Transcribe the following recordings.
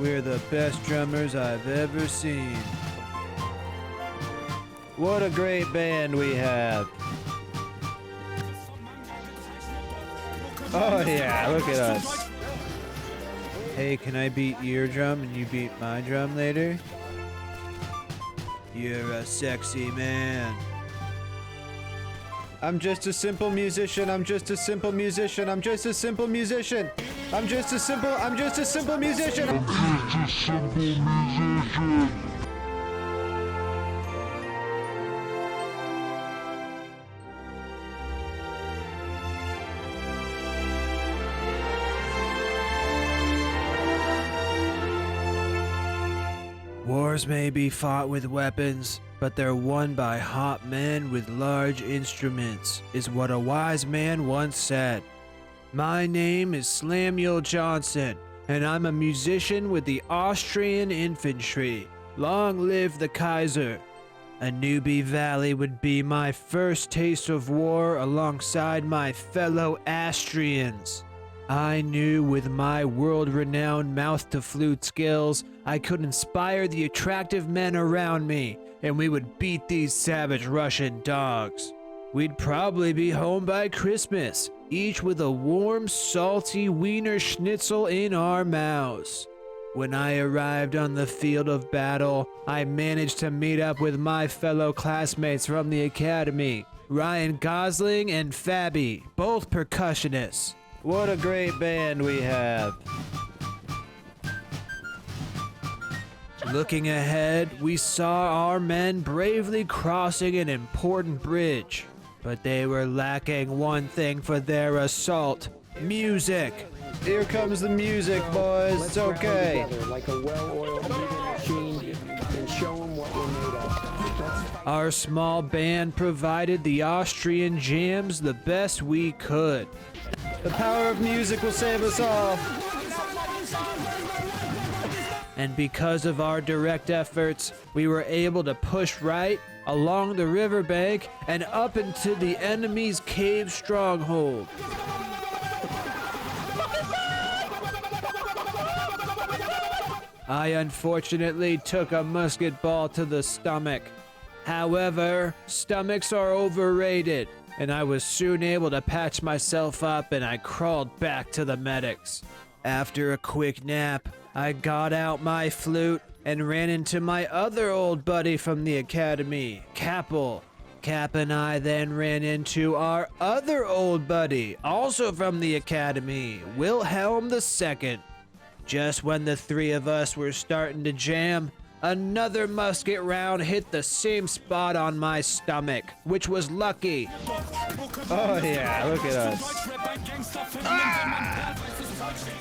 We're the best drummers I've ever seen. What a great band we have. Oh yeah, look at us. Hey, can I beat your drum and you beat my drum later? You're a sexy man. I'm just a simple musician. I'm just a simple musician. I'm just a simple musician. I'm just a simple musician. I'm just a simple musician. Wars may be fought with weapons, but they're won by hot men with large instruments, is what a wise man once said. My name is Slamuel Johnson, and I'm a musician with the Austrian infantry. Long live the Kaiser. A Newbie Valley would be my first taste of war alongside my fellow Austrians. I knew with my world-renowned mouth-to-flute skills, I could inspire the attractive men around me, and we would beat these savage Russian dogs. We'd probably be home by Christmas, each with a warm, salty wiener schnitzel in our mouths. When I arrived on the field of battle, I managed to meet up with my fellow classmates from the academy, Ryan Gosling and Fabi, both percussionists. What a great band we have. Looking ahead, we saw our men bravely crossing an important bridge, but they were lacking one thing for their assault: music. Here comes the music, boys. It's okay. Like a well-oiled machine and show them what we're made of. Our small band provided the Austrian jams the best we could. The power of music will save us all. And because of our direct efforts, we were able to push right along the riverbank and up into the enemy's cave stronghold. I unfortunately took a musket ball to the stomach. However, stomachs are overrated, and I was soon able to patch myself up and I crawled back to the medics. After a quick nap, I got out my flute and ran into my other old buddy from the academy, Capel. Cap and I then ran into our other old buddy, also from the academy, Wilhelm II. Just when the three of us were starting to jam, another musket round hit the same spot on my stomach, which was lucky. Oh yeah, look at us.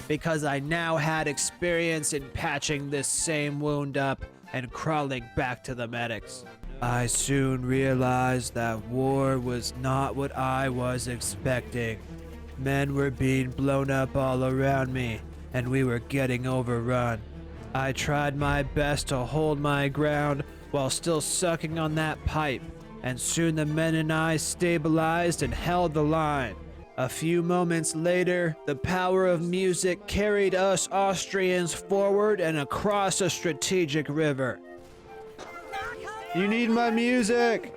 Because I now had experience in patching this same wound up and crawling back to the medics. I soon realized that war was not what I was expecting. Men were being blown up all around me, and we were getting overrun. I tried my best to hold my ground while still sucking on that pipe, and soon the men and I stabilized and held the line. A few moments later, the power of music carried us Austrians forward and across a strategic river. You need my music!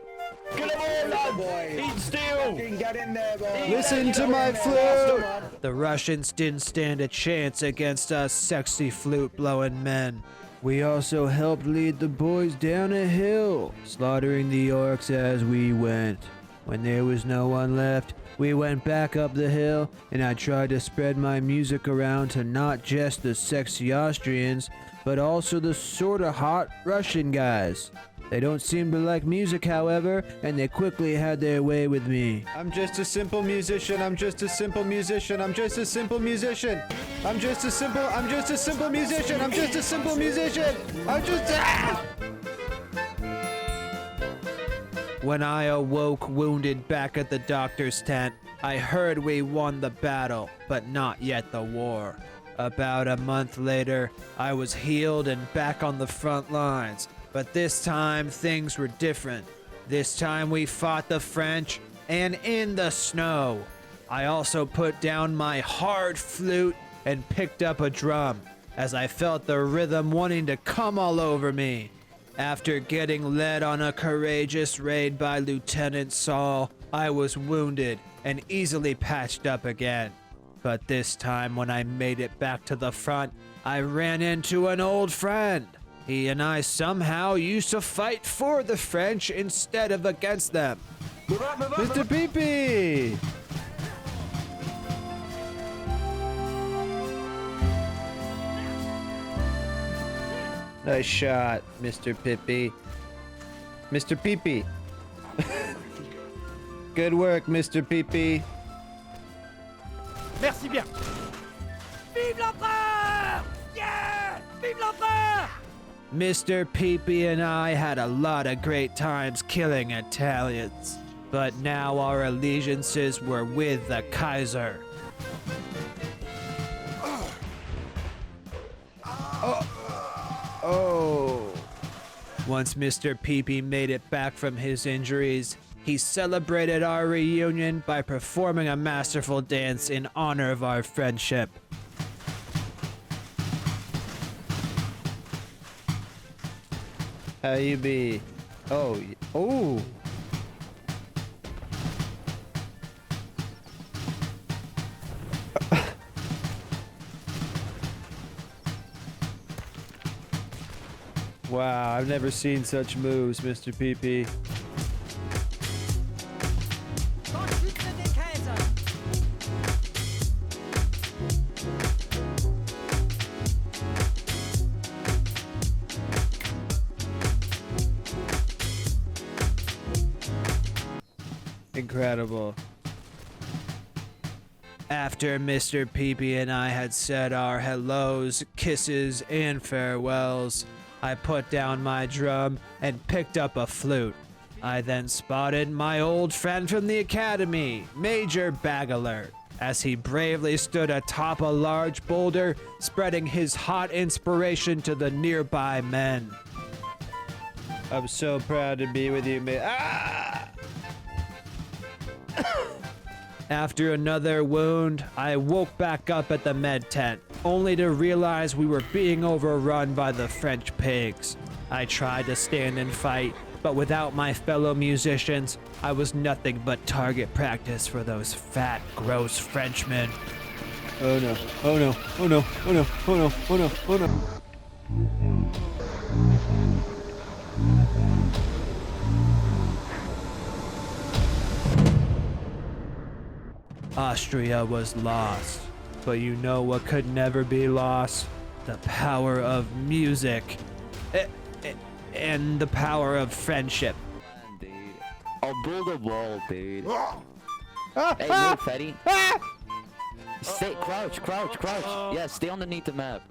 Get him on, boy! Eat steel! Get in there, boy! Listen to my flute! The Russians didn't stand a chance against us sexy flute-blowing men. We also helped lead the boys down a hill, slaughtering the orcs as we went. When there was no one left, we went back up the hill, and I tried to spread my music around to not just the sexy Austrians, but also the sorta hot Russian guys. They don't seem to like music, however, and they quickly had their way with me. I'm just a simple musician. I'm just a simple musician. I'm just a simple musician. I'm just a simple musician. I'm just a simple musician. When I awoke wounded back at the doctor's tent, I heard we won the battle, but not yet the war. About a month later, I was healed and back on the front lines. But this time, things were different. This time we fought the French, and in the snow. I also put down my hard flute and picked up a drum. as I felt the rhythm wanting to come all over me. After getting led on a courageous raid by Lieutenant Saul, I was wounded and easily patched up again. But this time when I made it back to the front, I ran into an old friend. He and I somehow used to fight for the French instead of against them. Mr. Peepee! Nice shot, Mr. Peepee. Mr. Peepee. Good work, Mr. Peepee. Merci bien. Vive l'empereur! Yeah! Vive l'empereur! Mr. Peepee and I had a lot of great times killing Italians, but now our allegiances were with the Kaiser. Oh. Once Mr. Peepee made it back from his injuries, he celebrated our reunion by performing a masterful dance in honor of our friendship. How you be? Oh, oh. Wow, I've never seen such moves, Mr. Peepee. Incredible. After Mr. Peepee and I had said our hellos, kisses, and farewells, I put down my drum and picked up a flute. I then spotted my old friend from the academy, Major Bagalert, as he bravely stood atop a large boulder, spreading his hot inspiration to the nearby men. I'm so proud to be with you, man. Ah! After another wound, I woke back up at the med tent, only to realize we were being overrun by the French pigs. I tried to stand and fight, but without my fellow musicians, I was nothing but target practice for those fat, gross Frenchmen. Oh no, oh no, oh no, oh no, oh no, oh no, oh no. Austria was lost, but you know what could never be lost? The power of music, and the power of friendship. Dude, I'll build a wall, dude. Hey, move, fatty. Stay, crouch, crouch, crouch. Yeah, stay underneath the map.